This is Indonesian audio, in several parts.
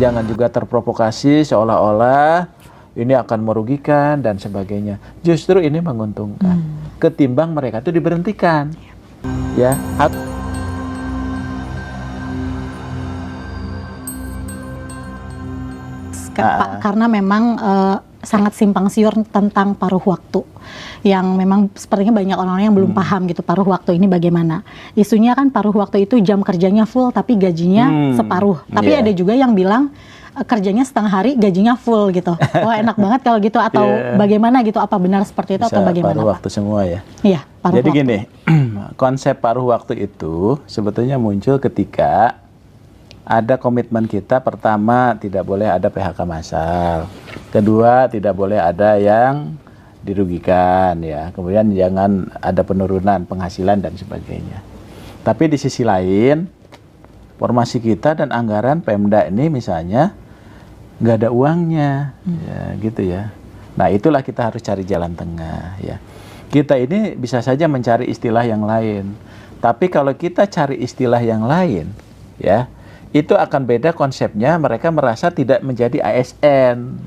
Jangan juga terprovokasi seolah-olah ini akan merugikan dan sebagainya. Justru ini menguntungkan. Ketimbang mereka itu diberhentikan. Ya. Pak, karena memang sangat simpang siur tentang paruh waktu, yang memang sepertinya banyak orang-orang yang belum paham gitu paruh waktu ini bagaimana. Isunya kan paruh waktu itu jam kerjanya full tapi gajinya separuh. Tapi ada juga yang bilang kerjanya setengah hari gajinya full gitu. Wah enak banget kalau gitu, atau bagaimana gitu? Apa benar seperti itu? Bisa atau bagaimana? Paruh waktu semua ya. Iya. Jadi waktu. Gini, konsep paruh waktu itu sebetulnya muncul ketika ada komitmen kita. Pertama, tidak boleh ada PHK massal. Kedua, tidak boleh ada yang dirugikan ya. Kemudian jangan ada penurunan penghasilan dan sebagainya. Tapi di sisi lain, formasi kita dan anggaran Pemda ini misalnya nggak ada uangnya, ya gitu ya. Nah itulah kita harus cari jalan tengah ya. Kita ini bisa saja mencari istilah yang lain. Tapi kalau kita cari istilah yang lain, ya itu akan beda konsepnya, mereka merasa tidak menjadi ASN.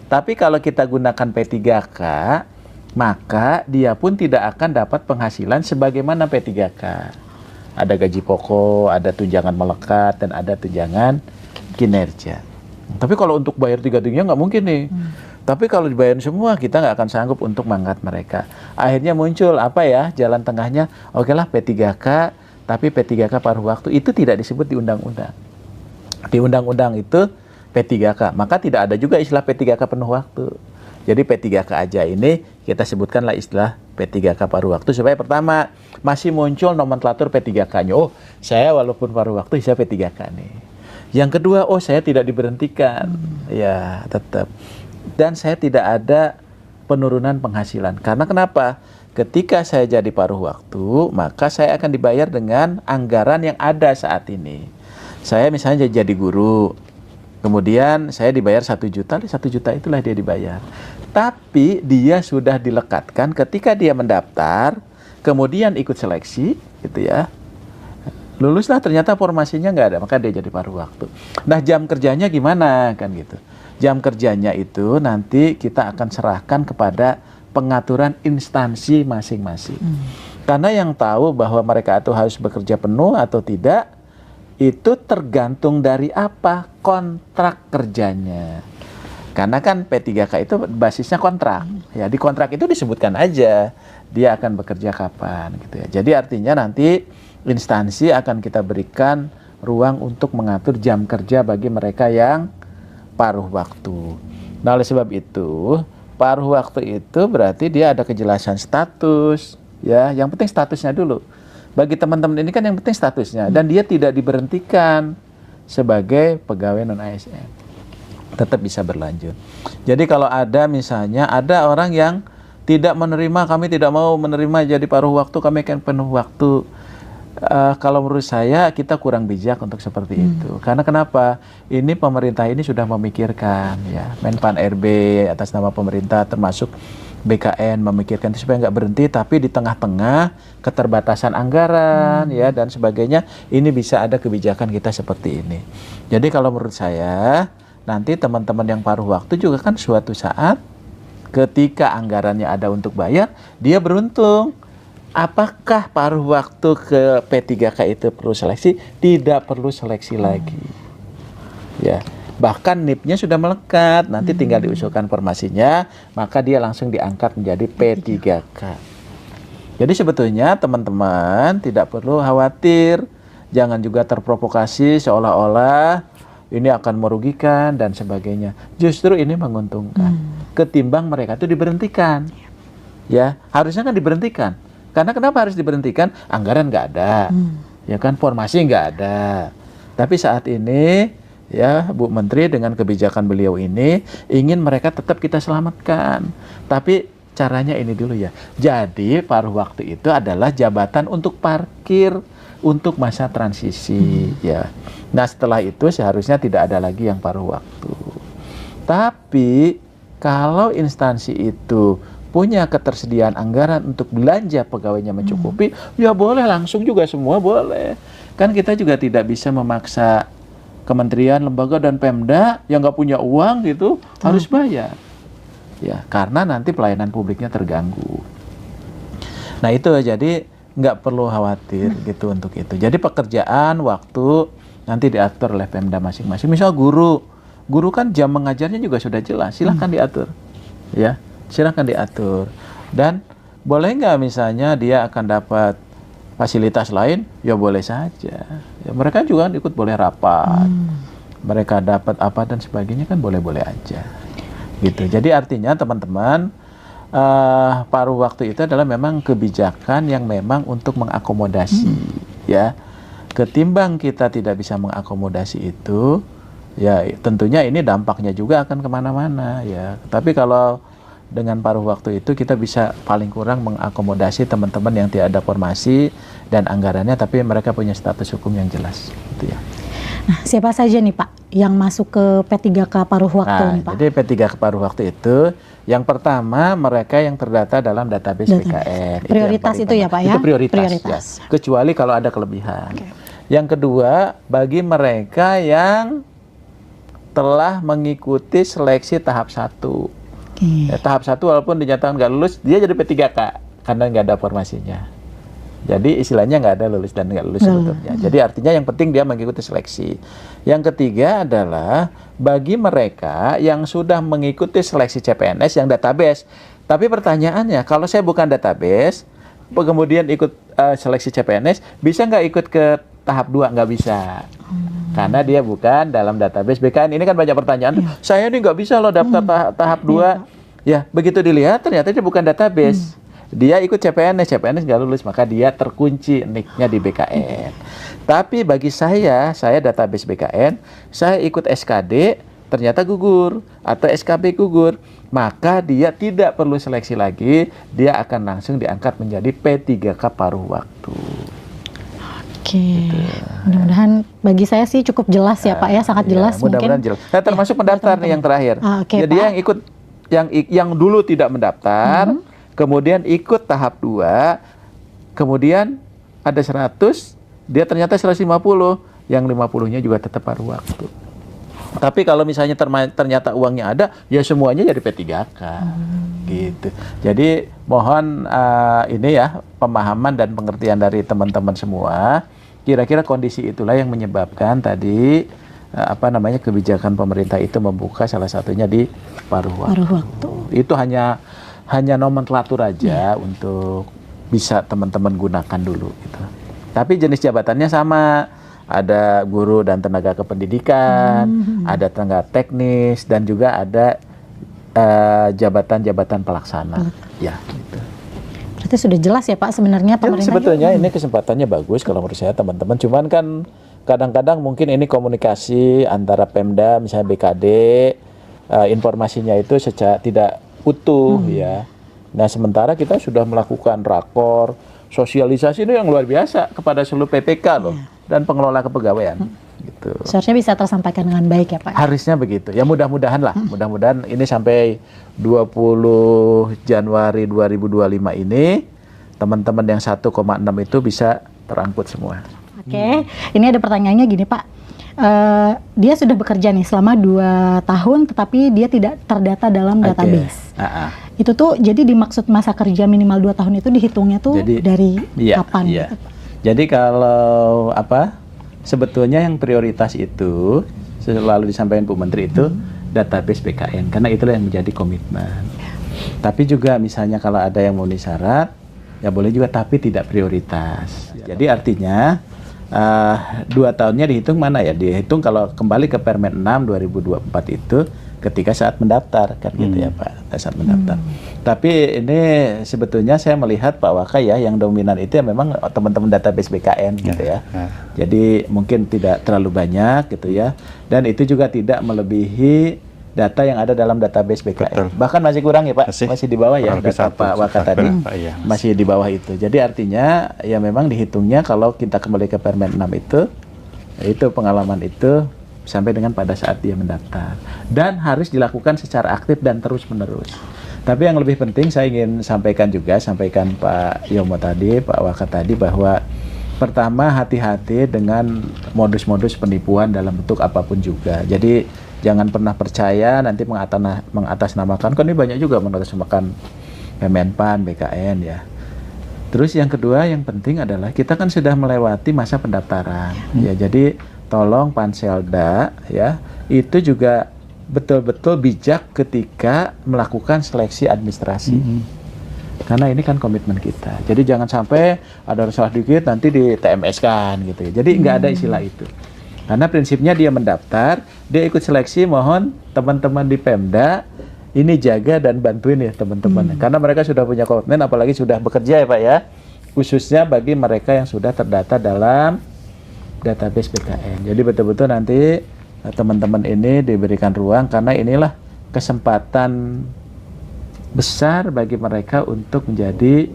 Tapi kalau kita gunakan P3K, maka dia pun tidak akan dapat penghasilan sebagaimana P3K. Ada gaji pokok, ada tunjangan melekat, dan ada tunjangan kinerja. Tapi kalau untuk bayar tiga-tiganya nggak mungkin nih. Tapi kalau dibayarin semua, kita nggak akan sanggup untuk mengangkat mereka. Akhirnya muncul apa ya, jalan tengahnya, oke lah P3K, tapi P3K paruh waktu itu tidak disebut di undang-undang. Di undang-undang itu P3K, maka tidak ada juga istilah P3K penuh waktu. Jadi P3K aja ini kita sebutkanlah istilah P3K paruh waktu, supaya pertama masih muncul nomenklatur P3K-nya. Oh, saya walaupun paruh waktu saya P3K nih. Yang kedua, oh saya tidak diberhentikan. Ya, tetap. Dan saya tidak ada penurunan penghasilan. Karena kenapa? Ketika saya jadi paruh waktu, maka saya akan dibayar dengan anggaran yang ada saat ini. Saya misalnya jadi guru, kemudian saya dibayar 1 juta, 1 juta itulah dia dibayar. Tapi dia sudah dilekatkan ketika dia mendaftar, kemudian ikut seleksi, gitu ya. Luluslah ternyata formasinya nggak ada, maka dia jadi paruh waktu. Nah jam kerjanya gimana kan gitu? Jam kerjanya itu nanti kita akan serahkan kepada pengaturan instansi masing-masing. Karena yang tahu bahwa mereka itu harus bekerja penuh atau tidak, itu tergantung dari apa? Kontrak kerjanya. Karena kan P3K itu basisnya kontrak. Ya, di kontrak itu disebutkan aja dia akan bekerja kapan gitu ya. Jadi artinya nanti instansi akan kita berikan ruang untuk mengatur jam kerja bagi mereka yang paruh waktu. Nah, oleh sebab itu, paruh waktu itu berarti dia ada kejelasan status, ya. Yang penting statusnya dulu. Bagi teman-teman ini kan yang penting statusnya, dan dia tidak diberhentikan sebagai pegawai non-ASN. Tetap bisa berlanjut. Jadi kalau ada misalnya ada orang yang tidak menerima, kami tidak mau menerima jadi paruh waktu, kami akan penuh waktu. Kalau menurut saya kita kurang bijak untuk seperti itu. Karena kenapa? Ini pemerintah ini sudah memikirkan, ya, Menpan RB atas nama pemerintah termasuk BKN memikirkan itu supaya nggak berhenti, tapi di tengah-tengah keterbatasan anggaran, ya, dan sebagainya, ini bisa ada kebijakan kita seperti ini. Jadi kalau menurut saya nanti teman-teman yang paruh waktu juga kan suatu saat ketika anggarannya ada untuk bayar, dia beruntung. Apakah paruh waktu ke P3K itu perlu seleksi? Tidak perlu seleksi lagi. Ya, bahkan NIP-nya sudah melekat, nanti tinggal diusulkan formasinya, maka dia langsung diangkat menjadi P3K. Jadi sebetulnya teman-teman tidak perlu khawatir, jangan juga terprovokasi seolah-olah ini akan merugikan dan sebagainya. Justru ini menguntungkan. Ketimbang mereka itu diberhentikan. Ya, harusnya kan diberhentikan. Karena kenapa harus diberhentikan? Anggaran nggak ada, ya kan, formasi nggak ada. Tapi saat ini, ya, Bu Menteri dengan kebijakan beliau ini ingin mereka tetap kita selamatkan. Tapi caranya ini dulu ya. Jadi paruh waktu itu adalah jabatan untuk parkir untuk masa transisi, ya. Nah setelah itu seharusnya tidak ada lagi yang paruh waktu. Tapi kalau instansi itu punya ketersediaan anggaran untuk belanja pegawainya mencukupi, ya boleh langsung juga semua boleh. Kan kita juga tidak bisa memaksa kementerian, lembaga dan Pemda yang nggak punya uang gitu harus bayar. Ya, karena nanti pelayanan publiknya terganggu. Nah itu jadi nggak perlu khawatir gitu untuk itu. Jadi pekerjaan, waktu nanti diatur oleh Pemda masing-masing. Misal guru kan jam mengajarnya juga sudah jelas, silahkan diatur. Ya, silahkan diatur. Dan boleh nggak misalnya dia akan dapat fasilitas lain? Ya boleh saja. Ya, mereka juga ikut boleh rapat. Mereka dapat apa dan sebagainya kan boleh-boleh aja. Gitu. Jadi artinya teman-teman, paruh waktu itu adalah memang kebijakan yang memang untuk mengakomodasi. Ya, ketimbang kita tidak bisa mengakomodasi itu, ya tentunya ini dampaknya juga akan kemana-mana. Ya, tapi kalau dengan paruh waktu itu kita bisa paling kurang mengakomodasi teman-teman yang tidak ada formasi dan anggarannya, tapi mereka punya status hukum yang jelas, gitu ya. Nah, siapa saja nih Pak yang masuk ke P3K paruh waktu nih Pak? Jadi P3K paruh waktu itu, yang pertama mereka yang terdata dalam database BKN. Prioritas itu ya Pak ya? Itu prioritas. Ya. Kecuali kalau ada kelebihan. Yang kedua, bagi mereka yang telah mengikuti seleksi tahap 1. Ya, tahap 1 walaupun dinyatakan nggak lulus, dia jadi P3K karena nggak ada formasinya. Jadi istilahnya nggak ada lulus dan nggak lulus sebetulnya. Jadi artinya yang penting dia mengikuti seleksi. Yang ketiga adalah bagi mereka yang sudah mengikuti seleksi CPNS yang database. Tapi pertanyaannya, kalau saya bukan database, kemudian ikut seleksi CPNS, bisa nggak ikut ke tahap 2? Nggak bisa. Karena dia bukan dalam database BKN. Ini kan banyak pertanyaan, saya ini nggak bisa loh daftar tahap 2. Ya, begitu dilihat ternyata dia bukan database. Dia ikut CPNS nggak lulus, maka dia terkunci nicknya di BKN. Tapi bagi saya database BKN, saya ikut SKD, ternyata gugur, atau SKB gugur, maka dia tidak perlu seleksi lagi, dia akan langsung diangkat menjadi P3K paruh waktu. Oke, mudah-mudahan bagi saya sih cukup jelas ya Pak ya, sangat jelas. Mudah-mudahan jelas. Nah, termasuk pendaftar nih yang terakhir. Jadi yang ikut, yang dulu tidak mendaftar, kemudian ikut tahap 2, kemudian ada 100, dia ternyata 150, yang 50-nya juga tetap paruh waktu. Tapi kalau misalnya ternyata uangnya ada, ya semuanya jadi P3K. Gitu. Jadi mohon ini ya, pemahaman dan pengertian dari teman-teman semua. Kira-kira kondisi itulah yang menyebabkan tadi kebijakan pemerintah itu membuka salah satunya di paruh waktu. Itu hanya nomenklatur aja untuk bisa teman-teman gunakan dulu gitu. Tapi jenis jabatannya sama, ada guru dan tenaga kependidikan, ada tenaga teknis, dan juga ada jabatan-jabatan pelaksana. Ya, gitu. Berarti sudah jelas ya Pak sebenarnya pemerintah. Sebetulnya ini kesempatannya bagus kalau menurut saya teman-teman. Cuman kan kadang-kadang mungkin ini komunikasi antara Pemda, misalnya BKD, informasinya itu secara tidak utuh ya. Nah sementara kita sudah melakukan rakor, sosialisasi ini yang luar biasa kepada seluruh PPK loh dan pengelola kepegawaian. Gitu. Seharusnya bisa tersampaikan dengan baik ya Pak. Harusnya begitu. Ya mudah-mudahan lah. Mudah-mudahan ini sampai 20 Januari 2025 ini teman-teman yang 1,6 itu bisa terangkut semua. Oke, ini ada pertanyaannya gini Pak. Dia sudah bekerja nih selama 2 tahun tetapi dia tidak terdata dalam database. Itu tuh jadi dimaksud masa kerja minimal 2 tahun itu dihitungnya tuh dari kapan? Gitu, Pak? Jadi kalau sebetulnya yang prioritas itu selalu disampaikan Bu Menteri itu database BKN karena itulah yang menjadi komitmen. Tapi juga misalnya kalau ada yang memenuhi syarat ya boleh juga tapi tidak prioritas. Jadi artinya 2 tahunnya dihitung mana ya? Dihitung kalau kembali ke Permen 6 2024 itu ketika saat mendaftar kan gitu ya Pak, saat mendaftar. Tapi ini sebetulnya saya melihat Pak Waka ya yang dominan itu ya memang teman-teman database BKN gitu ya. Jadi mungkin tidak terlalu banyak gitu ya. Dan itu juga tidak melebihi data yang ada dalam database BKN. Betul. Bahkan masih kurang ya Pak, masih di bawah ya data Pak Waka tadi. Masih di bawah itu. Jadi artinya ya memang dihitungnya kalau kita kembali ke Permen 6 itu pengalaman itu sampai dengan pada saat dia mendaftar dan harus dilakukan secara aktif dan terus menerus. Tapi yang lebih penting saya ingin sampaikan Pak Yomo tadi, Pak Waka tadi bahwa pertama hati-hati dengan modus-modus penipuan dalam bentuk apapun juga. Jadi jangan pernah percaya nanti mengatasnamakan, kan ini banyak juga mengatasnamakan Kemenpan, BKN ya. Terus yang kedua yang penting adalah kita kan sudah melewati masa pendaftaran ya. Jadi tolong Panselda ya itu juga betul-betul bijak ketika melakukan seleksi administrasi. Karena ini kan komitmen kita. Jadi jangan sampai ada salah dikit nanti di TMS kan gitu ya. Jadi nggak ada istilah itu. Karena prinsipnya dia mendaftar, dia ikut seleksi, mohon teman-teman di Pemda ini jaga dan bantuin ya teman-teman. Karena mereka sudah punya komitmen, apalagi sudah bekerja ya Pak ya. Khususnya bagi mereka yang sudah terdata dalam database BKN. Jadi betul-betul nanti teman-teman ini diberikan ruang karena inilah kesempatan besar bagi mereka untuk menjadi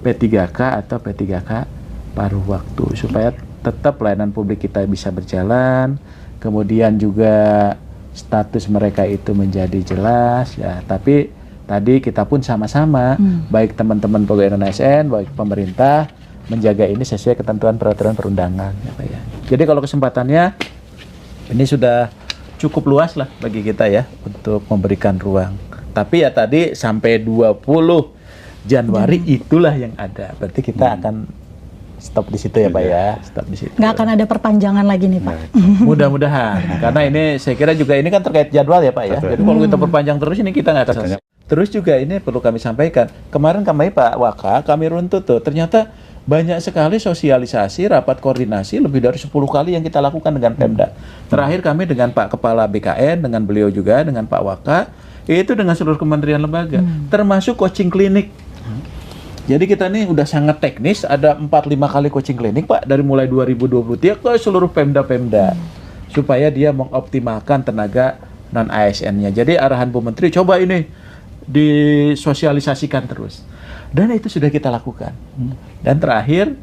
P3K atau P3K paruh waktu supaya tetap pelayanan publik kita bisa berjalan, kemudian juga status mereka itu menjadi jelas ya. Tapi tadi kita pun sama-sama baik teman-teman pegawai ASN, baik pemerintah menjaga ini sesuai ketentuan peraturan perundangan ya Pak ya. Jadi kalau kesempatannya ini sudah cukup luas lah bagi kita ya untuk memberikan ruang. Tapi ya tadi sampai 20 Januari itulah yang ada. Berarti kita akan stop di situ ya Pak ya. Stop di situ. Nggak akan ada perpanjangan lagi nih Pak. Mudah-mudahan. Karena ini saya kira juga ini kan terkait jadwal ya Pak ya. Jadi kalau kita perpanjang terus ini kita nggak akan selesai. Terus juga ini perlu kami sampaikan. Kemarin kami Pak Waka, kami runtut tuh. Ternyata banyak sekali sosialisasi, rapat koordinasi lebih dari 10 kali yang kita lakukan dengan Pemda. Terakhir kami dengan Pak Kepala BKN, dengan beliau juga, dengan Pak Waka, itu dengan seluruh kementerian lembaga, termasuk coaching klinik. Jadi kita nih udah sangat teknis, ada 4-5 kali coaching klinik Pak, dari mulai 2023 ke seluruh Pemda-Pemda, supaya dia mengoptimalkan tenaga non-ASN-nya. Jadi arahan Bu Menteri, coba ini disosialisasikan terus. Dan itu sudah kita lakukan. Dan terakhir,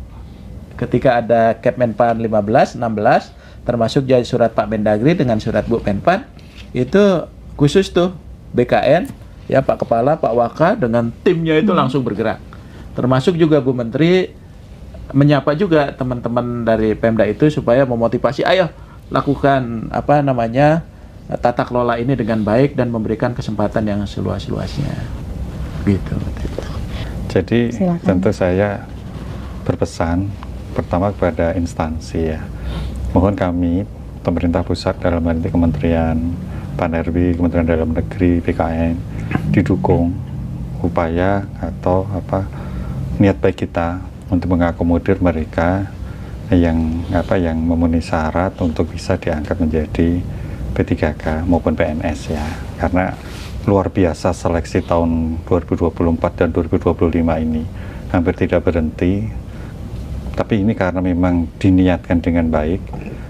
ketika ada Kemenpan 15, 16, termasuk jadi surat Pak Mendagri dengan surat Bu Menpan, itu khusus tuh BKN, ya Pak Kepala, Pak Waka dengan timnya itu langsung bergerak. Termasuk juga Bu Menteri menyapa juga teman-teman dari Pemda itu supaya memotivasi, ayo lakukan apa namanya tata kelola ini dengan baik dan memberikan kesempatan yang seluas-luasnya. Gitu. Jadi Silakan. tentu saya berpesan pertama kepada instansi ya. Mohon kami pemerintah pusat dalam hal ini Kementerian PAN-RB, Kementerian Dalam Negeri, BKN didukung upaya atau niat baik kita untuk mengakomodir mereka yang memenuhi syarat untuk bisa diangkat menjadi P3K maupun PNS ya. Karena luar biasa seleksi tahun 2024 dan 2025 ini hampir tidak berhenti. Tapi ini karena memang diniatkan dengan baik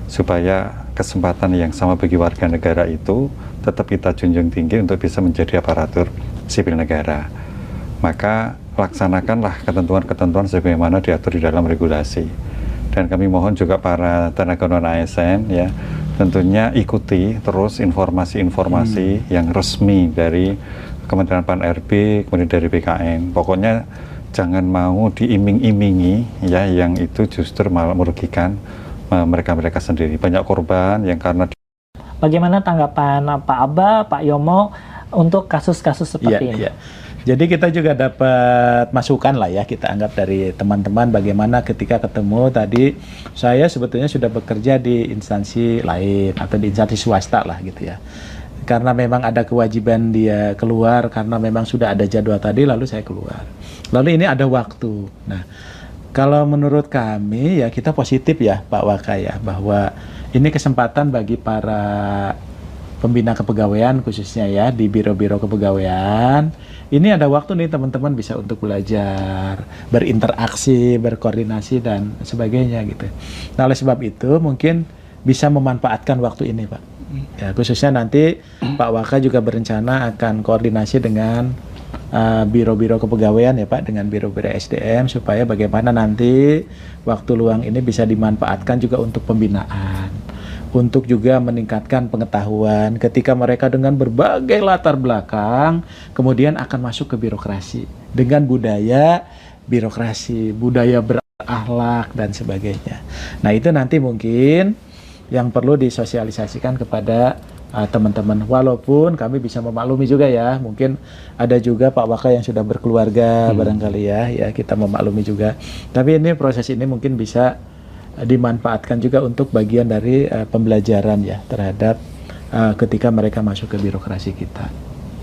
supaya kesempatan yang sama bagi warga negara itu tetap kita junjung tinggi untuk bisa menjadi aparatur sipil negara. Maka laksanakanlah ketentuan-ketentuan sebagaimana diatur di dalam regulasi. Dan kami mohon juga para tenaga non-ASN ya, tentunya ikuti terus informasi-informasi yang resmi dari Kementerian PAN-RB, kemudian dari BKN. Pokoknya jangan mau diiming-imingi ya, yang itu justru malah merugikan mereka-mereka sendiri. Banyak korban yang karena... Bagaimana tanggapan Pak Abba, Pak Yomo untuk kasus-kasus seperti ini? Iya. Jadi kita juga dapat masukan lah ya, kita anggap dari teman-teman bagaimana ketika ketemu tadi, saya sebetulnya sudah bekerja di instansi lain atau di instansi swasta lah gitu ya. Karena memang ada kewajiban dia keluar, karena memang sudah ada jadwal tadi, lalu saya keluar. Lalu ini ada waktu. Nah, kalau menurut kami ya kita positif ya Pak Waka ya, bahwa ini kesempatan bagi para pembina kepegawaian khususnya ya di biro-biro kepegawaian. Ini ada waktu nih teman-teman bisa untuk belajar, berinteraksi, berkoordinasi dan sebagainya gitu. Nah oleh sebab itu mungkin bisa memanfaatkan waktu ini Pak. Ya, khususnya nanti Pak Waka juga berencana akan koordinasi dengan biro-biro kepegawaian ya Pak, dengan biro-biro SDM supaya bagaimana nanti waktu luang ini bisa dimanfaatkan juga untuk pembinaan, untuk juga meningkatkan pengetahuan ketika mereka dengan berbagai latar belakang kemudian akan masuk ke birokrasi dengan budaya birokrasi, budaya akhlak dan sebagainya. Nah itu nanti mungkin yang perlu disosialisasikan kepada teman-teman. Walaupun kami bisa memaklumi juga ya, mungkin ada juga Pak Waka yang sudah berkeluarga barangkali ya kita memaklumi juga. Tapi ini proses ini mungkin bisa dimanfaatkan juga untuk bagian dari pembelajaran ya terhadap ketika mereka masuk ke birokrasi kita.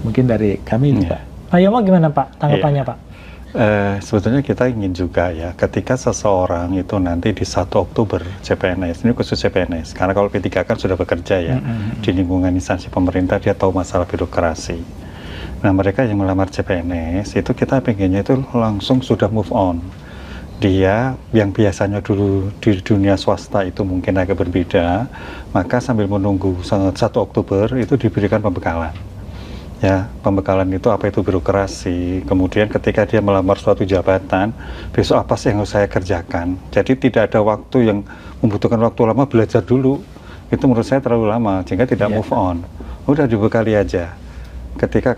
Mungkin dari kami ini Pak. Pak Yomo gimana Pak tanggapannya Pak? Sebetulnya kita ingin juga ya, ketika seseorang itu nanti di 1 Oktober CPNS, ini khusus CPNS, karena kalau P3 kan sudah bekerja ya, di lingkungan instansi pemerintah, dia tahu masalah birokrasi. Nah mereka yang melamar CPNS, itu kita pengennya itu langsung sudah move on. Dia yang biasanya dulu di dunia swasta itu mungkin agak berbeda, maka sambil menunggu 1 Oktober itu diberikan pembekalan. Ya, pembekalan itu apa itu birokrasi, kemudian ketika dia melamar suatu jabatan, besok apa sih yang harus saya kerjakan. Jadi tidak ada waktu yang membutuhkan waktu lama belajar dulu, itu menurut saya terlalu lama, sehingga tidak move on. Udah dibekali aja. Ketika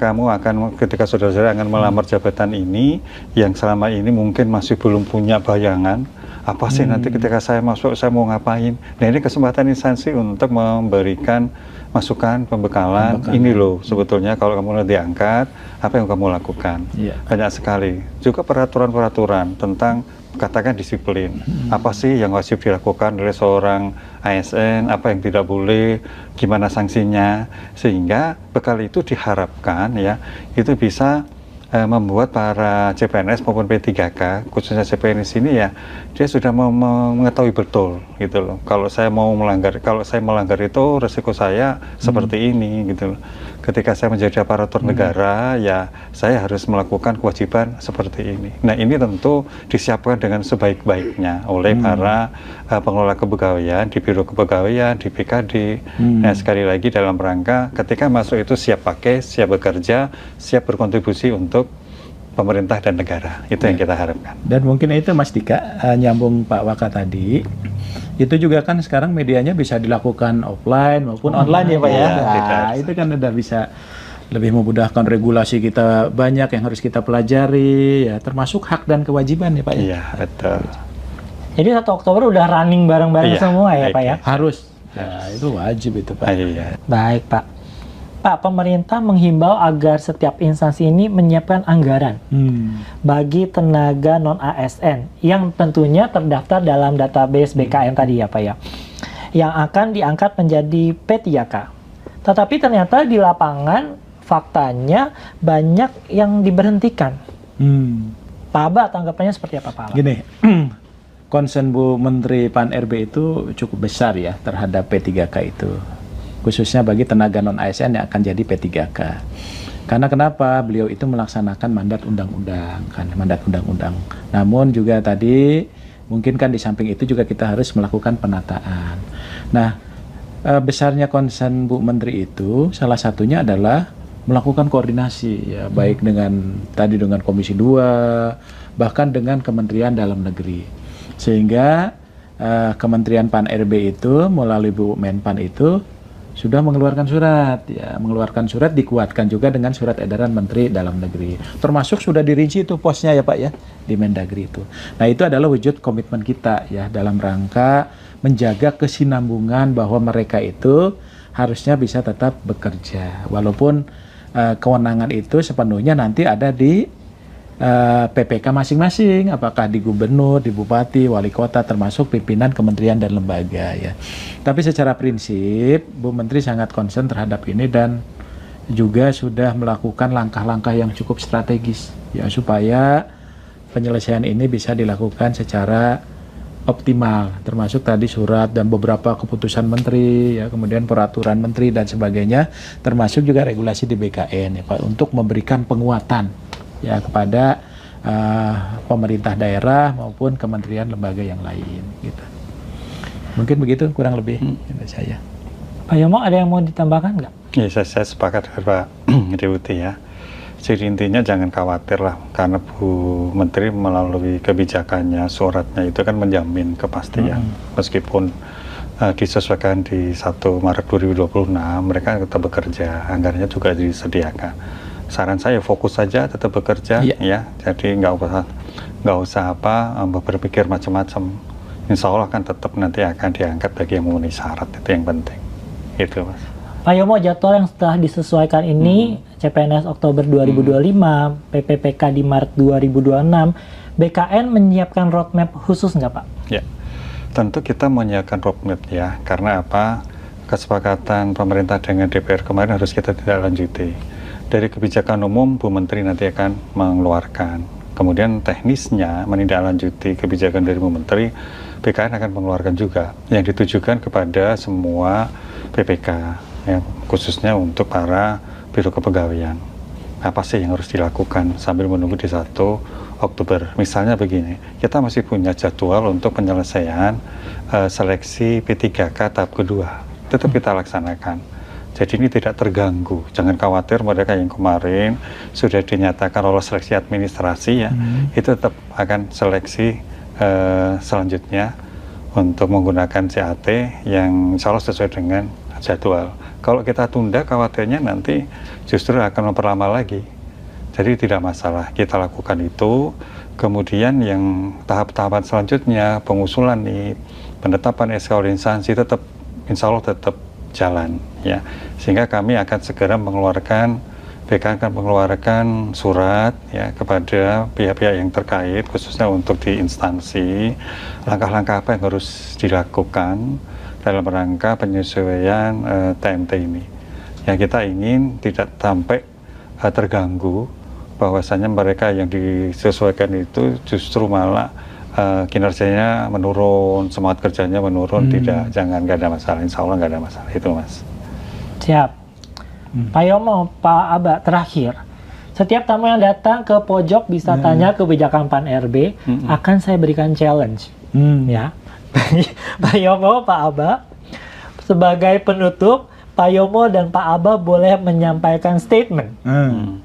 saudara-saudara akan melamar jabatan ini, yang selama ini mungkin masih belum punya bayangan, apa sih nanti ketika saya masuk, saya mau ngapain. Nah ini kesempatan instansi untuk memberikan masukan, pembekalan. Ini loh sebetulnya kalau kamu nanti diangkat, apa yang kamu lakukan. Banyak sekali. Juga peraturan-peraturan tentang katakan disiplin. Apa sih yang wajib dilakukan oleh seorang ASN, apa yang tidak boleh, gimana sanksinya. Sehingga bekal itu diharapkan ya, itu bisa membuat para CPNS maupun P3K, khususnya CPNS ini ya, dia sudah mengetahui betul gitu loh. Kalau saya melanggar itu resiko saya seperti ini gitu loh. Ketika saya menjadi aparatur negara ya saya harus melakukan kewajiban seperti ini. Nah ini tentu disiapkan dengan sebaik-baiknya oleh para pengelola kepegawaian di Biro Kepegawaian, di BKD. Nah sekali lagi dalam rangka ketika masuk itu siap pakai, siap bekerja, siap berkontribusi untuk pemerintah dan negara. Itu yang kita harapkan. Dan mungkin itu Mas Dika, nyambung Pak Waka tadi, itu juga kan sekarang medianya bisa dilakukan offline maupun online ya Pak ya. Nah, itu kan udah bisa lebih memudahkan, regulasi kita banyak yang harus kita pelajari ya, termasuk hak dan kewajiban ya Pak ya. Iya, betul. Jadi 1 Oktober udah running bareng-bareng semua ya Pak ya? Harus. Ya, itu wajib itu Pak. Iya. Baik Pak. Pak, pemerintah menghimbau agar setiap instansi ini menyiapkan anggaran bagi tenaga non-ASN yang tentunya terdaftar dalam database BKN tadi ya Pak ya, yang akan diangkat menjadi P3K. Tetapi ternyata di lapangan faktanya banyak yang diberhentikan. Pak Aba, tanggapannya seperti apa Pak Aba? Gini, concern Bu Menteri Pan-RB itu cukup besar ya terhadap P3K itu, khususnya bagi tenaga non-ASN yang akan jadi P3K. Karena kenapa? Beliau itu melaksanakan mandat undang-undang, kan, mandat undang-undang. Namun juga tadi mungkin kan di samping itu juga kita harus melakukan penataan. Nah, besarnya concern Bu Menteri itu salah satunya adalah melakukan koordinasi ya, baik dengan Komisi 2, bahkan dengan Kementerian Dalam Negeri. Sehingga Kementerian Pan-RB itu melalui Bu Menpan itu sudah mengeluarkan surat, dikuatkan juga dengan surat edaran Menteri Dalam Negeri. Termasuk sudah dirinci itu posnya ya Pak ya, di Mendagri itu. Nah itu adalah wujud komitmen kita ya, dalam rangka menjaga kesinambungan bahwa mereka itu harusnya bisa tetap bekerja. Walaupun kewenangan itu sepenuhnya nanti ada di PPK masing-masing, apakah di gubernur, di bupati, wali kota, termasuk pimpinan kementerian dan lembaga ya. Tapi secara prinsip Bu Menteri sangat concern terhadap ini dan juga sudah melakukan langkah-langkah yang cukup strategis ya, supaya penyelesaian ini bisa dilakukan secara optimal, termasuk tadi surat dan beberapa keputusan menteri ya, kemudian peraturan menteri dan sebagainya, termasuk juga regulasi di BKN ya Pak, untuk memberikan penguatan ya kepada pemerintah daerah maupun kementerian lembaga yang lain gitu. Mungkin begitu kurang lebih dari saya. Pak Yomo, ada yang mau ditambahkan nggak? Ya, saya sepakat dengan Pak Deputi ya. Jadi intinya jangan khawatir lah, karena Bu Menteri melalui kebijakannya, suratnya itu kan menjamin kepastian. Meskipun disesuaikan di 1 Maret 2026, mereka tetap bekerja, anggarannya juga disediakan. Saran saya fokus saja, tetap bekerja ya, jadi nggak usah nggak usah berpikir macam-macam. Insya Allah kan tetap nanti akan diangkat bagi yang memenuhi syarat, itu yang penting. Itu Mas. Pak Yomo, jadwal yang setelah disesuaikan ini, CPNS Oktober 2025, PPPK di Maret 2026, BKN menyiapkan roadmap khusus nggak Pak? Ya, tentu kita menyiapkan roadmap ya, karena apa? Kesepakatan pemerintah dengan DPR kemarin harus kita tidak lanjuti. Dari kebijakan umum, Bu Menteri nanti akan mengeluarkan. Kemudian teknisnya menindaklanjuti kebijakan dari Bu Menteri, BKN akan mengeluarkan juga yang ditujukan kepada semua PPK, ya, khususnya untuk para biro kepegawaian. Apa sih yang harus dilakukan sambil menunggu di 1 Oktober? Misalnya begini, kita masih punya jadwal untuk penyelesaian seleksi P3K tahap kedua, tetap kita laksanakan. Jadi ini tidak terganggu, jangan khawatir mereka yang kemarin sudah dinyatakan lolos seleksi administrasi ya, itu tetap akan seleksi selanjutnya untuk menggunakan CAT yang insya Allah sesuai dengan jadwal. Kalau kita tunda, khawatirnya nanti justru akan memperlama lagi. Jadi tidak masalah, kita lakukan itu. Kemudian yang tahap-tahapan selanjutnya, pengusulan nih, penetapan SK instansi tetap, insya Allah tetap jalan ya. Sehingga kami akan segera mengeluarkan, BKN akan mengeluarkan surat ya kepada pihak-pihak yang terkait, khususnya untuk di instansi, langkah-langkah apa yang harus dilakukan dalam rangka penyesuaian TMT ini. Yang kita ingin tidak sampai terganggu, bahwasanya mereka yang disesuaikan itu justru malah kinerjanya menurun, semangat kerjanya menurun. Tidak, jangan, nggak ada masalah, insya Allah nggak ada masalah itu Mas. Siap. Pak Yomo, Pak Aba, terakhir, setiap tamu yang datang ke pojok bisa tanya kebijakan Pan RB, akan saya berikan challenge. Ya, Pak Yomo, Pak Aba, sebagai penutup, Pak Yomo dan Pak Aba boleh menyampaikan statement. 1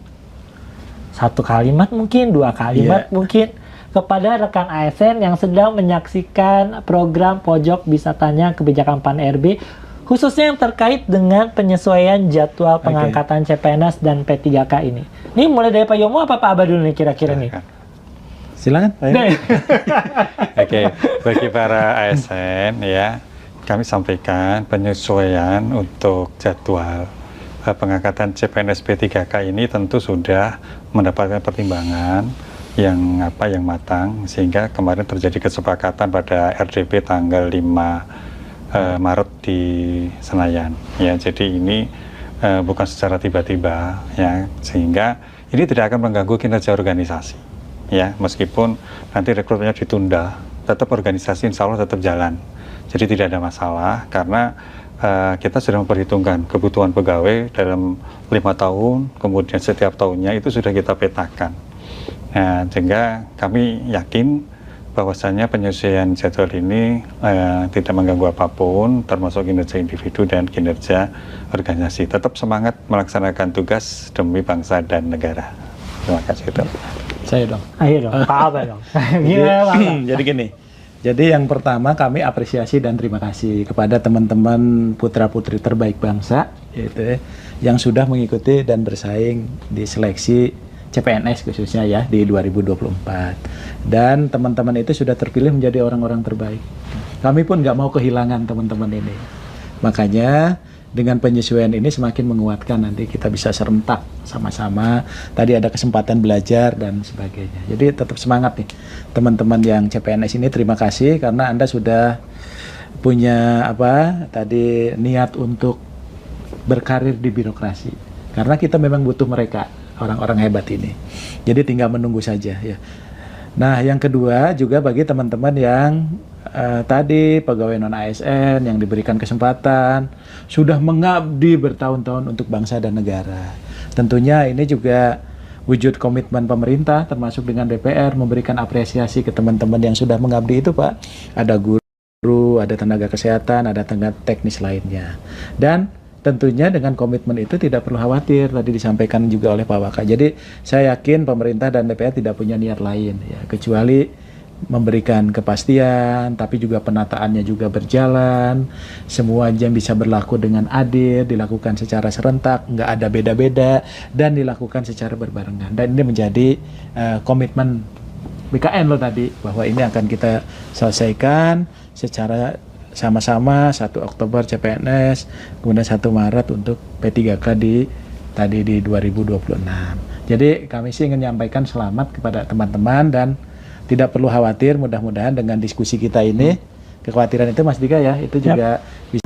kalimat mungkin, 2 kalimat mungkin, kepada rekan ASN yang sedang menyaksikan program Pojok Bisa Tanya Kebijakan Pan RB, khususnya yang terkait dengan penyesuaian jadwal pengangkatan CPNS dan P3K ini. Ini mulai dari Pak Yomo apa Pak Aba dulu nih kira-kira nih? Silakan. Oke, bagi para ASN ya, kami sampaikan penyesuaian untuk jadwal pengangkatan CPNS P3K ini tentu sudah mendapatkan pertimbangan yang matang, sehingga kemarin terjadi kesepakatan pada RDP tanggal 5 Maret di Senayan ya. Jadi ini bukan secara tiba-tiba ya, sehingga ini tidak akan mengganggu kinerja organisasi ya, meskipun nanti rekrutmennya ditunda, tetap organisasi insya Allah tetap jalan. Jadi tidak ada masalah, karena kita sudah memperhitungkan kebutuhan pegawai dalam 5 tahun, kemudian setiap tahunnya itu sudah kita petakan. Nah, sehingga kami yakin bahwasanya penyesuaian jadwal ini tidak mengganggu apapun, termasuk kinerja individu dan kinerja organisasi. Tetap semangat melaksanakan tugas demi bangsa dan negara. Terima kasih. Saya dong. Ayo dong, Pak Aba dong. Gimana Pak Aba? Jadi gini, jadi yang pertama kami apresiasi dan terima kasih kepada teman-teman putra-putri terbaik bangsa, yaitu yang sudah mengikuti dan bersaing di seleksi CPNS khususnya ya di 2024, dan teman-teman itu sudah terpilih menjadi orang-orang terbaik. Kami pun nggak mau kehilangan teman-teman ini, makanya dengan penyesuaian ini semakin menguatkan, nanti kita bisa serentak sama-sama. Tadi ada kesempatan belajar dan sebagainya, jadi tetap semangat nih teman-teman yang CPNS ini. Terima kasih karena Anda sudah punya niat untuk berkarir di birokrasi, karena kita memang butuh mereka, orang-orang hebat ini. Jadi tinggal menunggu saja ya. Nah, yang kedua juga bagi teman-teman yang tadi pegawai non ASN yang diberikan kesempatan sudah mengabdi bertahun-tahun untuk bangsa dan negara. Tentunya ini juga wujud komitmen pemerintah termasuk dengan DPR memberikan apresiasi ke teman-teman yang sudah mengabdi itu, Pak. Ada guru, ada tenaga kesehatan, ada tenaga teknis lainnya. Dan tentunya dengan komitmen itu tidak perlu khawatir, tadi disampaikan juga oleh Pak Waka. Jadi saya yakin pemerintah dan DPR tidak punya niat lain ya, kecuali memberikan kepastian, tapi juga penataannya juga berjalan, semua jam bisa berlaku dengan adil, dilakukan secara serentak, nggak ada beda-beda, dan dilakukan secara berbarengan. Dan ini menjadi komitmen BKN loh tadi, bahwa ini akan kita selesaikan secara sama-sama 1 Oktober CPNS, kemudian 1 Maret untuk P3K di 2026. Jadi kami sih ingin menyampaikan selamat kepada teman-teman dan tidak perlu khawatir, mudah-mudahan dengan diskusi kita ini, kekhawatiran itu Mas Dika ya, itu juga bisa